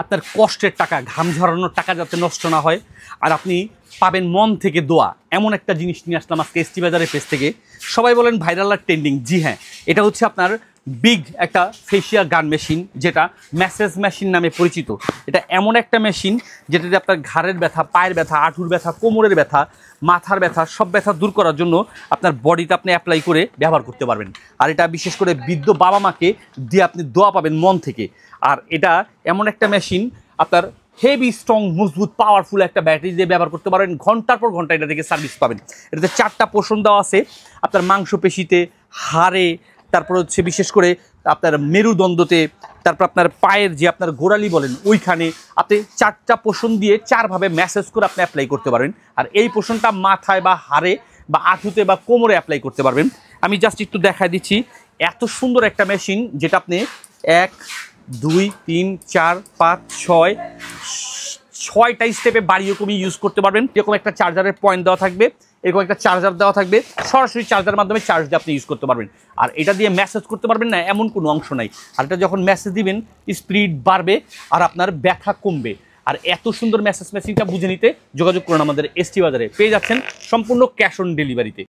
আপনার কষ্টের টাকা, ঘাম ঝরানোর টাকা যাতে নষ্ট না হয়, আর আপনি পাবেন মন থেকে দোয়া, এমন একটা জিনিস নিয়ে আসলাম আজকে এসটি বাজারের পেজ থেকে। সবাই বলেন ভাইরাল আর ট্রেন্ডিং, জি হ্যাঁ, এটা হচ্ছে আপনার বিগ একটা ফেশিয়াল গান মেশিন, যেটা ম্যাসেজ মেশিন নামে পরিচিত। এটা এমন একটা মেশিন যেটাতে আপনার ঘাড়ের ব্যথা, পায়ের ব্যথা, হাঁটুর ব্যথা, কোমরের ব্যথা, মাথার ব্যথা, সব ব্যথা দূর করার জন্য আপনার বডিতে আপনি অ্যাপ্লাই করে ব্যবহার করতে পারবেন। আর এটা বিশেষ করে বৃদ্ধ বাবা মাকে দিয়ে আপনি দোয়া পাবেন মন থেকে। আর এটা এমন একটা মেশিন, আপনার হেভি স্ট্রং, মজবুত, পাওয়ারফুল একটা ব্যাটারি দিয়ে ব্যবহার করতে পারবেন, ঘন্টার পর ঘন্টা এটা থেকে সার্ভিস পাবেন। এটাতে 4টা পোষণ দেওয়া আছে, আপনার মাংসপেশিতে, হাড়ে, তারপর হচ্ছে বিশেষ করে আপনার মেরুদণ্ডতে, তারপর আপনার পায়ের যে আপনার গোড়ালি বলেন ওইখানে আপনি 4টা পোষণ দিয়ে 4ভাবে ম্যাসেজ করে আপনি অ্যাপ্লাই করতে পারবেন। আর এই পোষণটা মাথায় বা হাড়ে বা আঁঠুতে বা কোমরে অ্যাপ্লাই করতে পারবেন। আমি জাস্ট একটু দেখায় দিচ্ছি, এত সুন্দর একটা মেশিন যেটা আপনি 1 2 3 4 5 6টা স্টেপে বাড়িয়ে কমিয়ে ইউজ করতে পারবেন। এরকম একটা চার্জারের পয়েন্ট দেওয়া থাকবে, এরকম একটা চার্জার দেওয়া থাকবে, সরাসরি চার্জারের মাধ্যমে চার্জ দিয়ে আপনি ইউজ করতে পারবেন। আর এটা দিয়ে মেসেজ করতে পারবেন না এমন কোনো অংশ নাই। আর এটা যখন মেসেজ দিবেন স্পিড বাড়বে আর আপনার ব্যথা কমবে। আর এত সুন্দর মেসেজ মেশিনটা বুঝে নিতে যোগাযোগ করুন আমাদের এসটি বাজারে, পেয়ে যাচ্ছেন সম্পূর্ণ ক্যাশ অন ডেলিভারিতে।